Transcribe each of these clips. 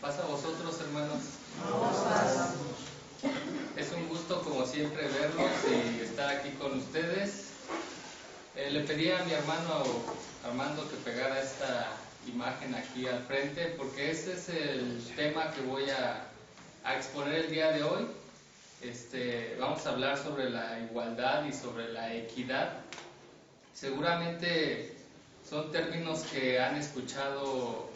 Paz a vosotros, hermanos. Es un gusto, como siempre, verlos y estar aquí con ustedes. Le pedí a mi hermano Armando que pegara esta imagen aquí al frente, porque ese es el tema que voy a exponer el día de hoy. Vamos a hablar sobre la igualdad y sobre la equidad. Seguramente son términos que han escuchado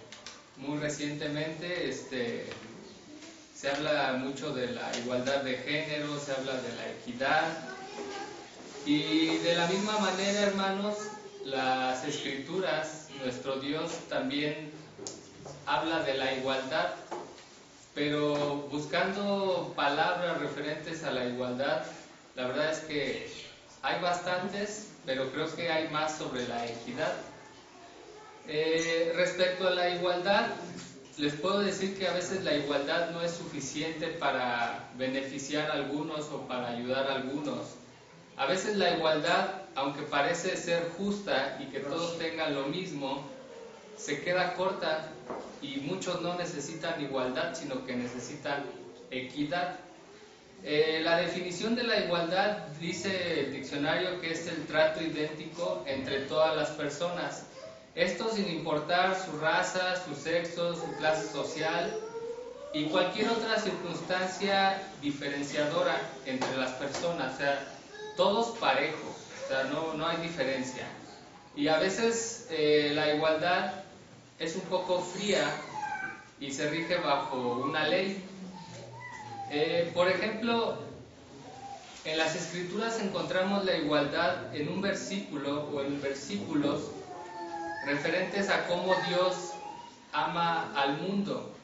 muy recientemente. Se habla mucho de la igualdad de género, se habla de la equidad, y de la misma manera, hermanos, las Escrituras, nuestro Dios también habla de la igualdad, pero buscando palabras referentes a la igualdad. La verdad es que hay bastantes, pero creo que hay más sobre la equidad. Respecto a la igualdad, les puedo decir que a veces la igualdad no es suficiente para beneficiar a algunos o para ayudar a algunos. A veces la igualdad, aunque parece ser justa y que todos tengan lo mismo, se queda corta, y muchos no necesitan igualdad, sino que necesitan equidad. La definición de la igualdad dice el diccionario que es el trato idéntico entre todas las personas. Esto sin importar su raza, su sexo, su clase social y cualquier otra circunstancia diferenciadora entre las personas. O sea, todos parejos, o sea, no hay diferencia. Y a veces la igualdad es un poco fría y se rige bajo una ley. Por ejemplo, en las Escrituras encontramos la igualdad en un versículo o en versículos referentes a cómo Dios ama al mundo.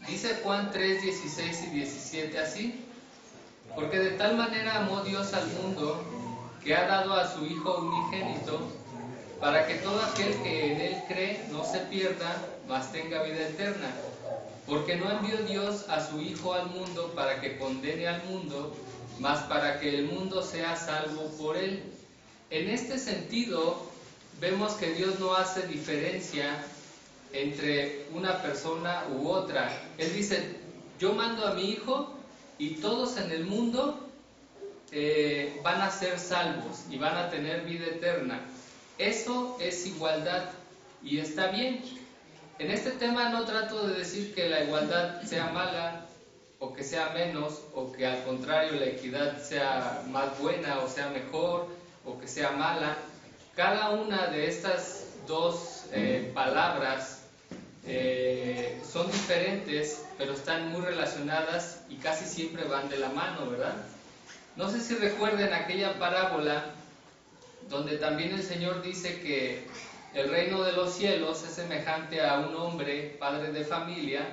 Dice Juan 3, 16 y 17 así: porque de tal manera amó Dios al mundo, que ha dado a su Hijo unigénito, para que todo aquel que en Él cree no se pierda, mas tenga vida eterna. Porque no envió Dios a su Hijo al mundo para que condene al mundo, mas para que el mundo sea salvo por Él. En este sentido, vemos que Dios no hace diferencia entre una persona u otra. Él dice: yo mando a mi Hijo y todos en el mundo van a ser salvos y van a tener vida eterna. Eso es igualdad y está bien. En este tema no trato de decir que la igualdad sea mala o que sea menos, o que al contrario la equidad sea más buena o sea mejor, o que sea mala. Cada una de estas dos palabras son diferentes, pero están muy relacionadas y casi siempre van de la mano, ¿verdad? No sé si recuerden aquella parábola donde también el Señor dice que el reino de los cielos es semejante a un hombre, padre de familia,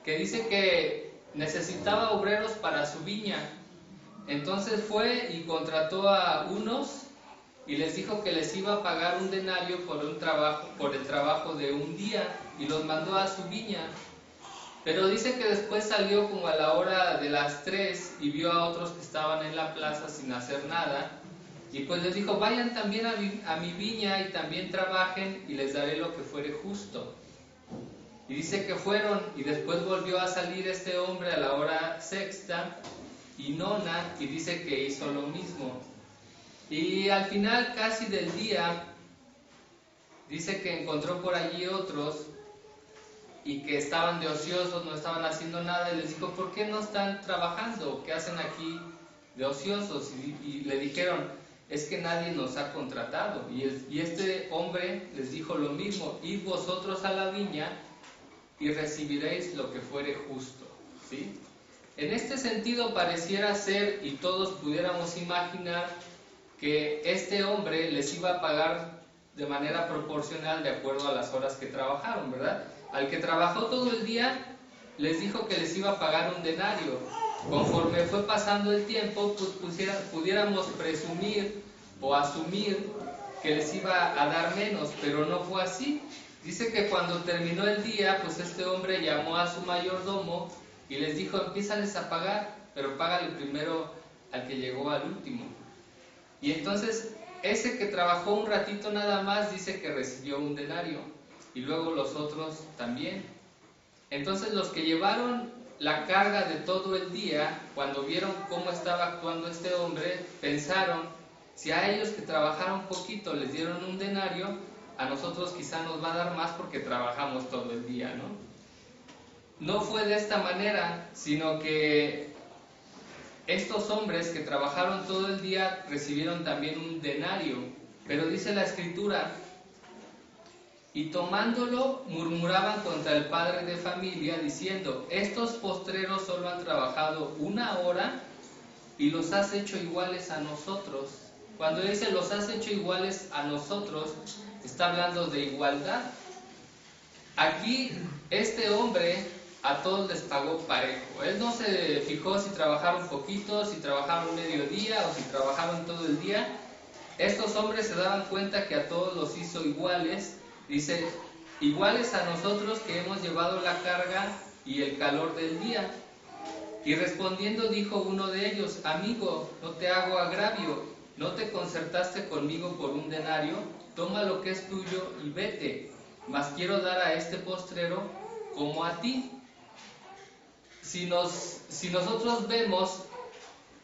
que dice que necesitaba obreros para su viña. Entonces fue y contrató a unos y les dijo que les iba a pagar un denario por el trabajo de un día, y los mandó a su viña. Pero dice que después salió como a la hora de las 3 y vio a otros que estaban en la plaza sin hacer nada, y pues les dijo: vayan también a mi viña y también trabajen, y les daré lo que fuere justo. Y dice que fueron, y después volvió a salir este hombre a la hora sexta y nona, y dice que hizo lo mismo. Y al final casi del día, dice que encontró por allí otros y que estaban de ociosos, no estaban haciendo nada, y les dijo: ¿por qué no están trabajando? ¿Qué hacen aquí de ociosos? Y le dijeron: es que nadie nos ha contratado. Y este hombre les dijo lo mismo: id vosotros a la viña y recibiréis lo que fuere justo. ¿Sí? En este sentido pareciera ser, y todos pudiéramos imaginar, que este hombre les iba a pagar de manera proporcional de acuerdo a las horas que trabajaron, ¿verdad? Al que trabajó todo el día, les dijo que les iba a pagar un denario. Conforme fue pasando el tiempo, pues pudiéramos presumir o asumir que les iba a dar menos, pero no fue así. Dice que cuando terminó el día, pues este hombre llamó a su mayordomo y les dijo: empiézales a pagar, pero págale primero al que llegó al último. Y entonces ese que trabajó un ratito nada más, dice que recibió un denario, y luego los otros también. Entonces los que llevaron la carga de todo el día, cuando vieron cómo estaba actuando este hombre, pensaron, si a ellos que trabajaron poquito les dieron un denario, a nosotros quizá nos va a dar más porque trabajamos todo el día, ¿no? No fue de esta manera, sino que estos hombres que trabajaron todo el día recibieron también un denario. Pero dice la Escritura, y tomándolo murmuraban contra el padre de familia, diciendo, estos postreros solo han trabajado 1 hora y los has hecho iguales a nosotros. Cuando dice los has hecho iguales a nosotros, está hablando de igualdad. Aquí este hombre a todos les pagó parejo. Él no se fijó si trabajaron poquito, si trabajaron mediodía o si trabajaron todo el día. Estos hombres se daban cuenta que a todos los hizo iguales. Dice, iguales a nosotros que hemos llevado la carga y el calor del día. Y respondiendo dijo uno de ellos, amigo, no te hago agravio, ¿no te concertaste conmigo por un denario? Toma lo que es tuyo y vete, mas quiero dar a este postrero como a ti. Si nosotros vemos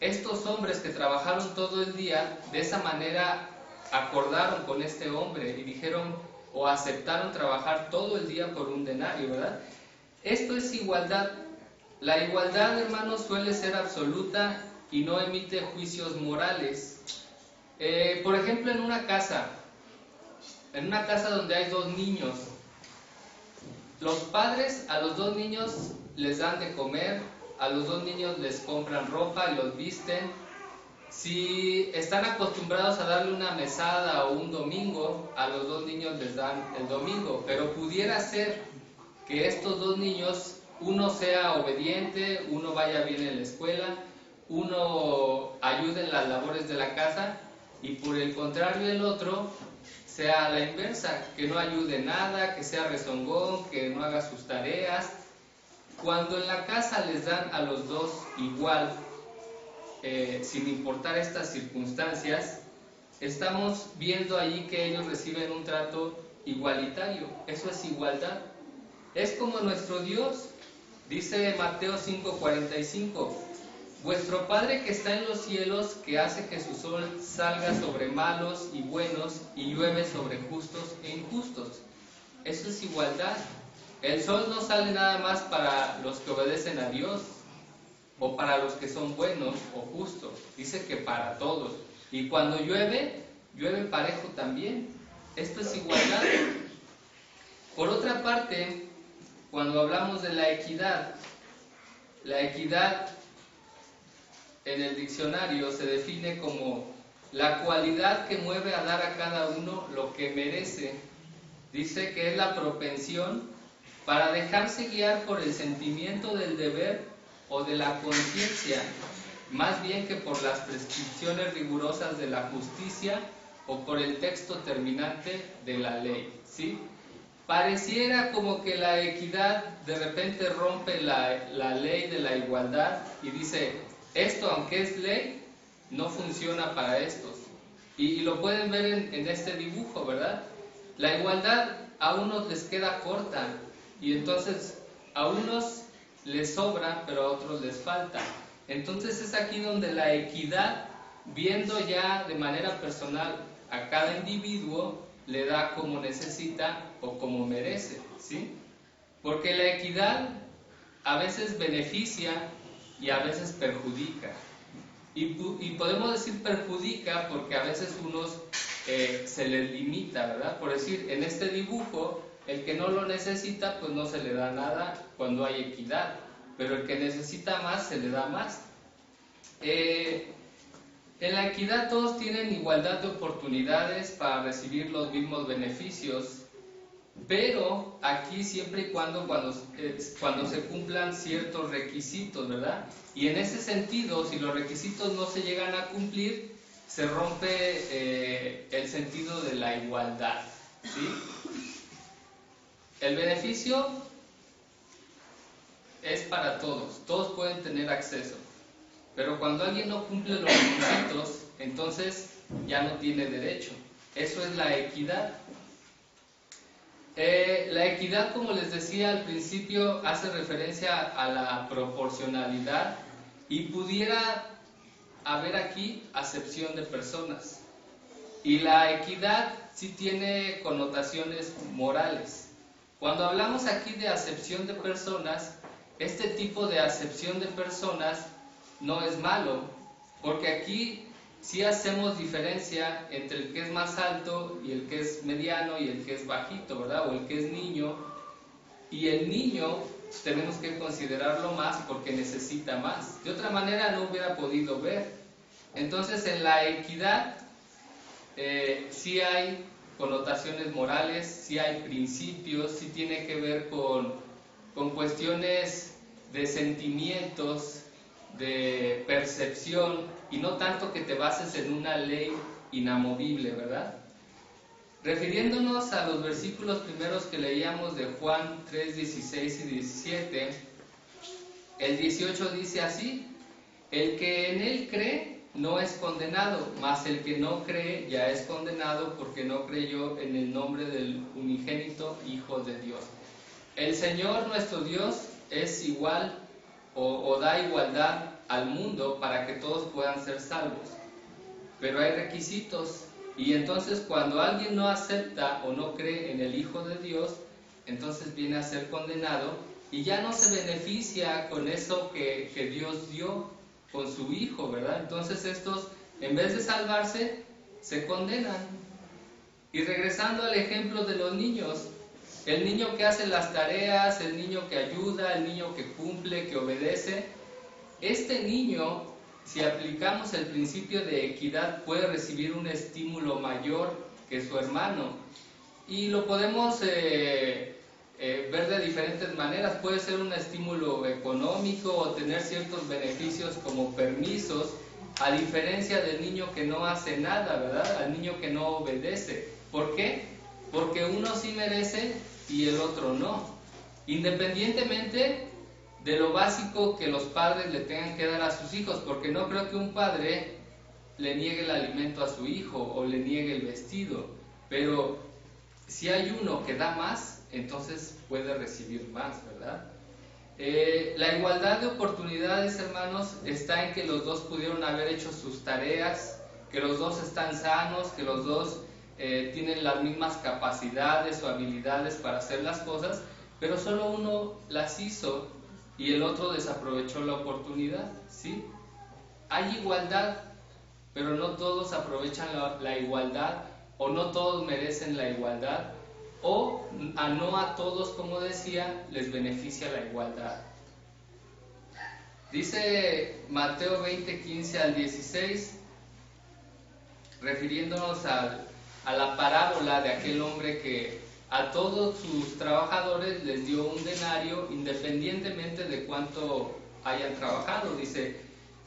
estos hombres que trabajaron todo el día, de esa manera acordaron con este hombre y dijeron o aceptaron trabajar todo el día por un denario, ¿verdad? Esto es igualdad. La igualdad, hermanos, suele ser absoluta y no emite juicios morales. Por ejemplo, en una casa donde hay 2 niños, los padres a los 2 niños les dan de comer, a los 2 niños les compran ropa y los visten. Si están acostumbrados a darle una mesada o un domingo, a los 2 niños les dan el domingo, pero pudiera ser que estos 2 niños, uno sea obediente, uno vaya bien en la escuela, uno ayude en las labores de la casa, y por el contrario el otro sea a la inversa, que no ayude nada, que sea rezongón, que no haga sus tareas. Cuando en la casa les dan a los 2 igual, sin importar estas circunstancias, estamos viendo allí que ellos reciben un trato igualitario. Eso es igualdad. Es como nuestro Dios, dice Mateo 5:45, vuestro Padre que está en los cielos, que hace que su sol salga sobre malos y buenos y llueve sobre justos e injustos. Eso es igualdad. El sol no sale nada más para los que obedecen a Dios o para los que son buenos o justos. Dice que para todos. Y cuando llueve, llueve parejo también. Esto es igualdad. Por otra parte, cuando hablamos de la equidad en el diccionario se define como la cualidad que mueve a dar a cada uno lo que merece. Dice que es la propensión para dejarse guiar por el sentimiento del deber o de la conciencia, más bien que por las prescripciones rigurosas de la justicia o por el texto terminante de la ley, ¿sí? Pareciera como que la equidad de repente rompe la ley de la igualdad y dice, esto aunque es ley, no funciona para estos. Y lo pueden ver en este dibujo, ¿verdad? La igualdad a unos les queda corta y entonces a unos les sobra, pero a otros les falta. Entonces es aquí donde la equidad, viendo ya de manera personal a cada individuo, le da como necesita o como merece, ¿sí? Porque la equidad a veces beneficia y a veces perjudica. Y podemos decir perjudica porque a veces unos se les limita, ¿verdad? Por decir, en este dibujo, el que no lo necesita, pues no se le da nada cuando hay equidad, pero el que necesita más, se le da más. En la equidad todos tienen igualdad de oportunidades para recibir los mismos beneficios, pero aquí siempre y cuando se cumplan ciertos requisitos, ¿verdad? Y en ese sentido, si los requisitos no se llegan a cumplir, se rompe el sentido de la igualdad, ¿sí? El beneficio es para todos, todos pueden tener acceso, pero cuando alguien no cumple los requisitos, entonces ya no tiene derecho. Eso es la equidad. La equidad, como les decía al principio, hace referencia a la proporcionalidad y pudiera haber aquí acepción de personas. Y la equidad sí tiene connotaciones morales. Cuando hablamos aquí de acepción de personas, este tipo de acepción de personas no es malo, porque aquí sí hacemos diferencia entre el que es más alto y el que es mediano y el que es bajito, ¿verdad? O el que es niño. Y el niño tenemos que considerarlo más porque necesita más. De otra manera no hubiera podido ver. Entonces en la equidad sí hay connotaciones morales, sí hay principios, sí tiene que ver con cuestiones de sentimientos, de percepción, y no tanto que te bases en una ley inamovible, ¿verdad? Refiriéndonos a los versículos primeros que leíamos de Juan 3, 16 y 17, el 18 dice así: el que en él cree no es condenado, mas el que no cree ya es condenado porque no creyó en el nombre del unigénito Hijo de Dios. El Señor nuestro Dios es igual o da igualdad al mundo para que todos puedan ser salvos, pero hay requisitos, y entonces cuando alguien no acepta o no cree en el Hijo de Dios, entonces viene a ser condenado y ya no se beneficia con eso que Dios dio con su Hijo, ¿verdad? Entonces estos, en vez de salvarse, se condenan. Y regresando al ejemplo de los niños, el niño que hace las tareas, el niño que ayuda, el niño que cumple, que obedece, este niño, si aplicamos el principio de equidad, puede recibir un estímulo mayor que su hermano. Y lo podemos ver de diferentes maneras. Puede ser un estímulo económico o tener ciertos beneficios como permisos, a diferencia del niño que no hace nada, ¿verdad? Al niño que no obedece. ¿Por qué? Porque uno sí merece y el otro no. Independientemente de lo básico que los padres le tengan que dar a sus hijos, porque no creo que un padre le niegue el alimento a su hijo o le niegue el vestido, pero si hay uno que da más, entonces puede recibir más, ¿verdad? La igualdad de oportunidades, hermanos, está en que los dos pudieron haber hecho sus tareas, que los dos están sanos, que los dos tienen las mismas capacidades o habilidades para hacer las cosas, pero solo uno las hizo y el otro desaprovechó la oportunidad, ¿sí? Hay igualdad, pero no todos aprovechan la igualdad, o no todos merecen la igualdad, o no a todos, como decía, les beneficia la igualdad. Dice Mateo 20, 15 al 16, refiriéndonos a la parábola de aquel hombre que a todos sus trabajadores les dio un denario independientemente de cuánto hayan trabajado. Dice: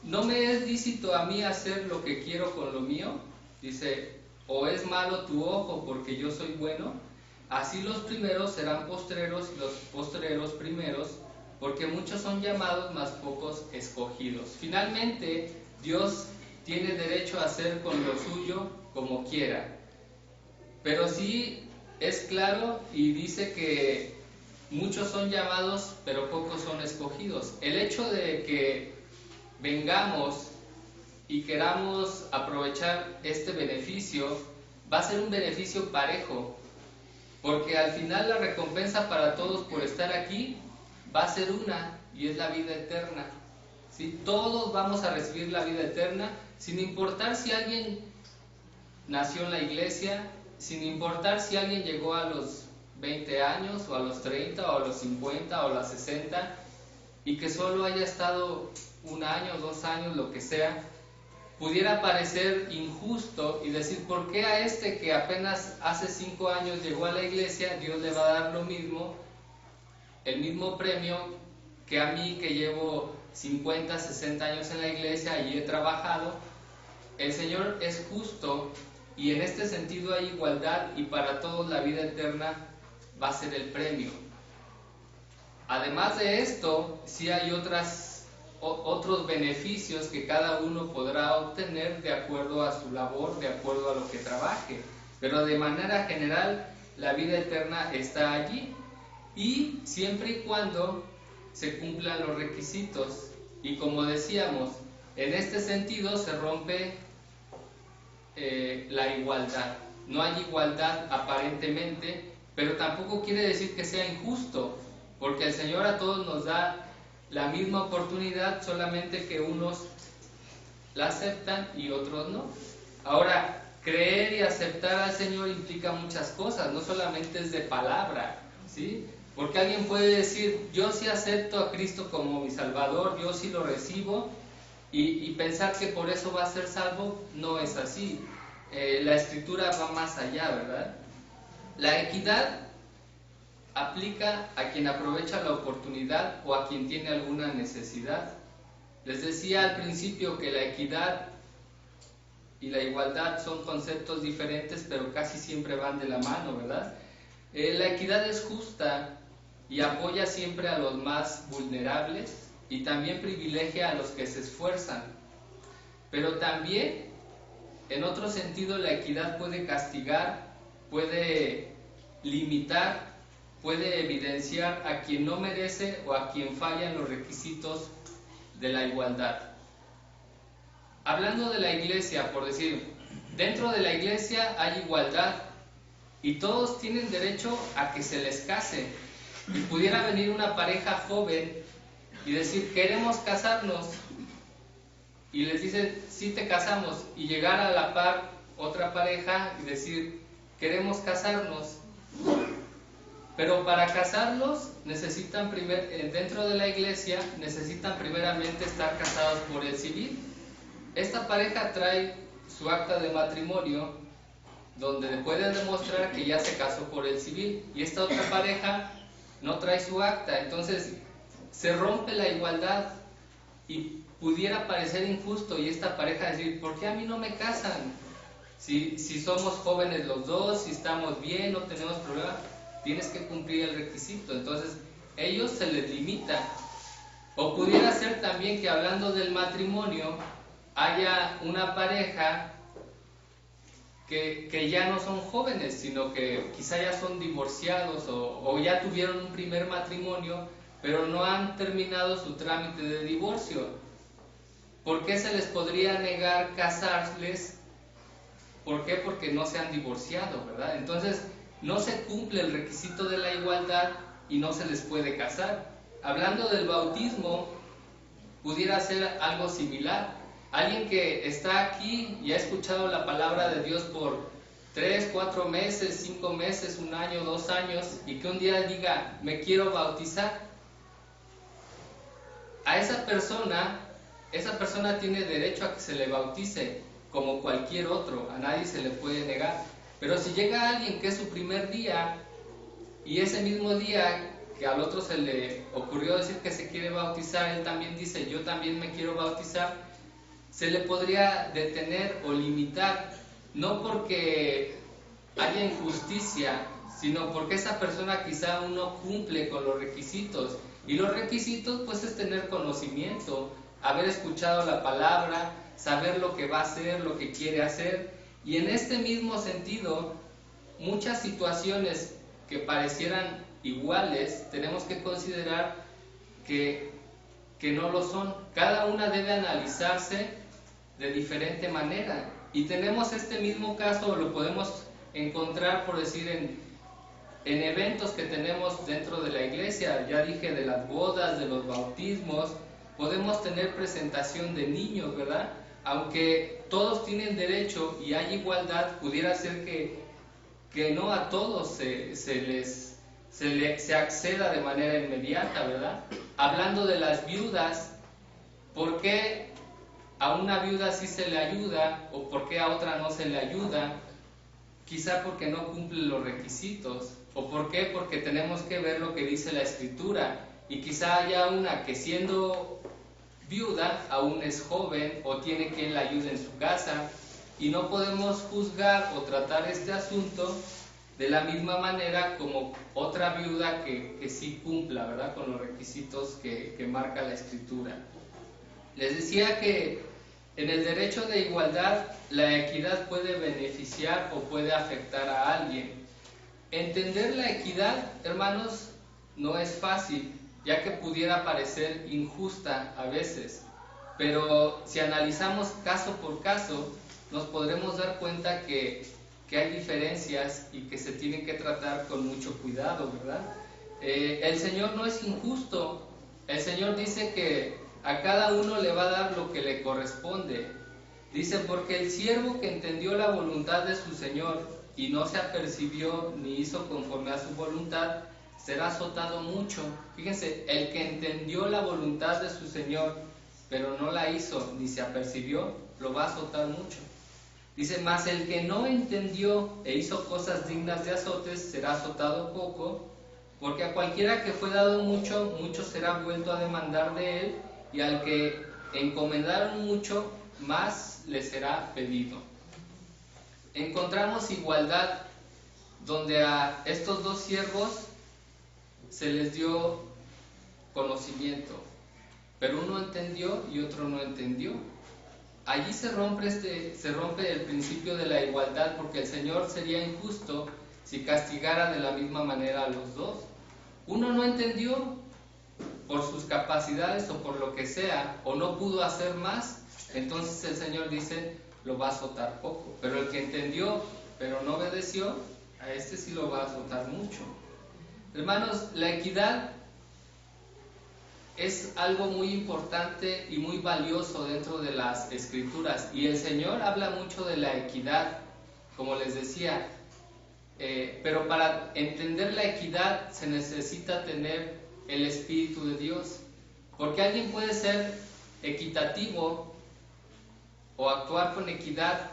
¿no me es lícito a mí hacer lo que quiero con lo mío? Dice: ¿o es malo tu ojo porque yo soy bueno? Así los primeros serán postreros y los postreros primeros, porque muchos son llamados, mas pocos escogidos. Finalmente, Dios tiene derecho a hacer con lo suyo como quiera, pero sí es claro y dice que muchos son llamados, pero pocos son escogidos. El hecho de que vengamos y queramos aprovechar este beneficio va a ser un beneficio parejo, porque al final la recompensa para todos por estar aquí va a ser una, y es la vida eterna. ¿Sí? Todos vamos a recibir la vida eterna, sin importar si alguien nació en la iglesia, sin importar si alguien llegó a los 20 años, o a los 30, o a los 50, o a los 60, y que solo haya estado un año, 2 años, lo que sea. Pudiera parecer injusto y decir: ¿por qué a este que apenas hace 5 años llegó a la iglesia, Dios le va a dar lo mismo, el mismo premio, que a mí que llevo 50, 60 años en la iglesia y he trabajado? El Señor es justo, y en este sentido hay igualdad, y para todos la vida eterna va a ser el premio. Además de esto, sí hay otros beneficios que cada uno podrá obtener de acuerdo a su labor, de acuerdo a lo que trabaje. Pero de manera general, la vida eterna está allí, y siempre y cuando se cumplan los requisitos. Y como decíamos, en este sentido se rompe la igualdad. No hay igualdad aparentemente, pero tampoco quiere decir que sea injusto, porque el Señor a todos nos da la misma oportunidad, solamente que unos la aceptan y otros no. Ahora, creer y aceptar al Señor implica muchas cosas, no solamente es de palabra, ¿sí? Porque alguien puede decir, yo sí acepto a Cristo como mi Salvador, yo sí lo recibo, y pensar que por eso va a ser salvo. No es así. La Escritura va más allá, ¿verdad? La equidad aplica a quien aprovecha la oportunidad o a quien tiene alguna necesidad. Les decía al principio que la equidad y la igualdad son conceptos diferentes, pero casi siempre van de la mano, ¿verdad? La equidad es justa y apoya siempre a los más vulnerables, y también privilegia a los que se esfuerzan. Pero también, en otro sentido, la equidad puede castigar, puede limitar, puede evidenciar a quien no merece o a quien falla en los requisitos de la igualdad. Hablando de la iglesia, por decir, dentro de la iglesia hay igualdad y todos tienen derecho a que se les case. Y pudiera venir una pareja joven y decir, queremos casarnos, y les dicen, sí, te casamos, y llegar a la par otra pareja y decir, queremos casarnos. Pero para casarlos necesitan dentro de la iglesia necesitan primeramente estar casados por el civil. Esta pareja trae su acta de matrimonio, donde pueden demostrar que ya se casó por el civil, y esta otra pareja no trae su acta. Entonces se rompe la igualdad y pudiera parecer injusto, y esta pareja decir, ¿por qué a mí no me casan? Si somos jóvenes los dos, si estamos bien, no tenemos problema, tienes que cumplir el requisito. Entonces ellos se les limita. O pudiera ser también que, hablando del matrimonio, haya una pareja que ya no son jóvenes, sino que quizá ya son divorciados o ya tuvieron un primer matrimonio, pero no han terminado su trámite de divorcio. ¿Por qué se les podría negar casarles? ¿Por qué? Porque no se han divorciado, ¿verdad? Entonces no se cumple el requisito de la igualdad y no se les puede casar. Hablando del bautismo, pudiera ser algo similar. Alguien que está aquí y ha escuchado la palabra de Dios por 3, 4 meses, 5 meses, 1 año, 2 años, y que un día diga, me quiero bautizar. A esa persona tiene derecho a que se le bautice como cualquier otro, a nadie se le puede negar. Pero si llega alguien que es su primer día, y ese mismo día que al otro se le ocurrió decir que se quiere bautizar, él también dice, yo también me quiero bautizar, se le podría detener o limitar, no porque haya injusticia, sino porque esa persona quizá aún no cumple con los requisitos. Y los requisitos pues es tener conocimiento, haber escuchado la palabra, saber lo que va a hacer, lo que quiere hacer. Y en este mismo sentido, muchas situaciones que parecieran iguales, tenemos que considerar que no lo son. Cada una debe analizarse de diferente manera. Y tenemos este mismo caso, lo podemos encontrar, por decir, en eventos que tenemos dentro de la iglesia. Ya dije, de las bodas, de los bautismos, podemos tener presentación de niños, ¿verdad? Aunque todos tienen derecho y hay igualdad, pudiera ser que no a todos se acceda de manera inmediata, ¿verdad? Hablando de las viudas, ¿por qué a una viuda sí se le ayuda o por qué a otra no se le ayuda? Quizá porque no cumple los requisitos. ¿O por qué? Porque tenemos que ver lo que dice la Escritura. Y quizá haya una que, siendo viuda, aún es joven o tiene quien la ayude en su casa, y no podemos juzgar o tratar este asunto de la misma manera como otra viuda que sí cumpla, ¿verdad?, con los requisitos que marca la Escritura. Les decía que en el derecho de igualdad la equidad puede beneficiar o puede afectar a alguien. Entender la equidad, hermanos, no es fácil, ya que pudiera parecer injusta a veces. Pero si analizamos caso por caso, nos podremos dar cuenta que hay diferencias y que se tienen que tratar con mucho cuidado, ¿verdad? El Señor no es injusto. El Señor dice que a cada uno le va a dar lo que le corresponde. Dice, porque el siervo que entendió la voluntad de su Señor y no se apercibió ni hizo conforme a su voluntad, será azotado mucho. Fíjense, el que entendió la voluntad de su Señor, pero no la hizo ni se apercibió, lo va a azotar mucho. Dice, mas el que no entendió e hizo cosas dignas de azotes, será azotado poco, porque a cualquiera que fue dado mucho, mucho será vuelto a demandar de él, y al que encomendaron mucho, más le será pedido. Encontramos igualdad donde a estos dos siervos se les dio conocimiento, pero uno entendió y otro no entendió. Allí se rompe el principio de la igualdad, porque el Señor sería injusto si castigara de la misma manera a los dos. Uno no entendió por sus capacidades o por lo que sea, o no pudo hacer más, entonces el Señor dice, lo va a azotar poco. Pero el que entendió, pero no obedeció, a este sí lo va a azotar mucho. Hermanos, la equidad es algo muy importante y muy valioso dentro de las Escrituras, y el Señor habla mucho de la equidad, como les decía, pero para entender la equidad se necesita tener el Espíritu de Dios, porque alguien puede ser equitativo o actuar con equidad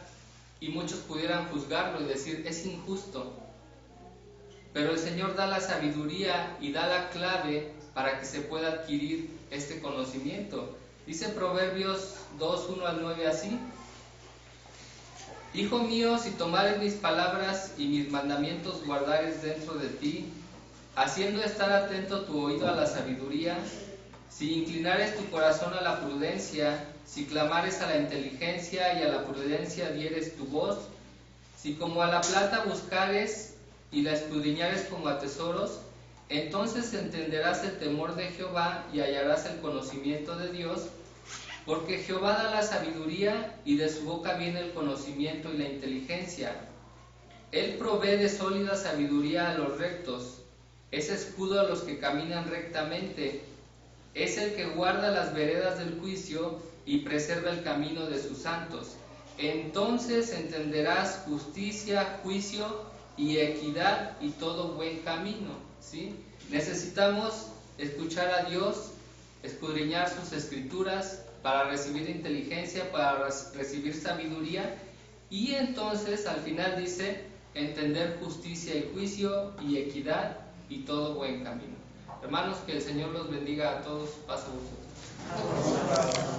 y muchos pudieran juzgarlo y decir es injusto, pero el Señor da la sabiduría y da la clave para que se pueda adquirir este conocimiento. Dice Proverbios 2, 1 al 9 así: Hijo mío, si tomares mis palabras y mis mandamientos guardares dentro de ti, haciendo estar atento tu oído a la sabiduría, si inclinares tu corazón a la prudencia, si clamares a la inteligencia y a la prudencia dieres tu voz, si como a la plata buscares y la escudriñares como a tesoros, entonces entenderás el temor de Jehová y hallarás el conocimiento de Dios, porque Jehová da la sabiduría y de su boca viene el conocimiento y la inteligencia. Él provee de sólida sabiduría a los rectos, es escudo a los que caminan rectamente, es el que guarda las veredas del juicio y preserva el camino de sus santos. Entonces entenderás justicia, juicio y equidad y todo buen camino, ¿sí? Necesitamos escuchar a Dios, escudriñar sus escrituras para recibir inteligencia, para recibir sabiduría, y entonces al final dice entender justicia y juicio y equidad y todo buen camino. Hermanos, que el Señor los bendiga a todos. Paso vosotros.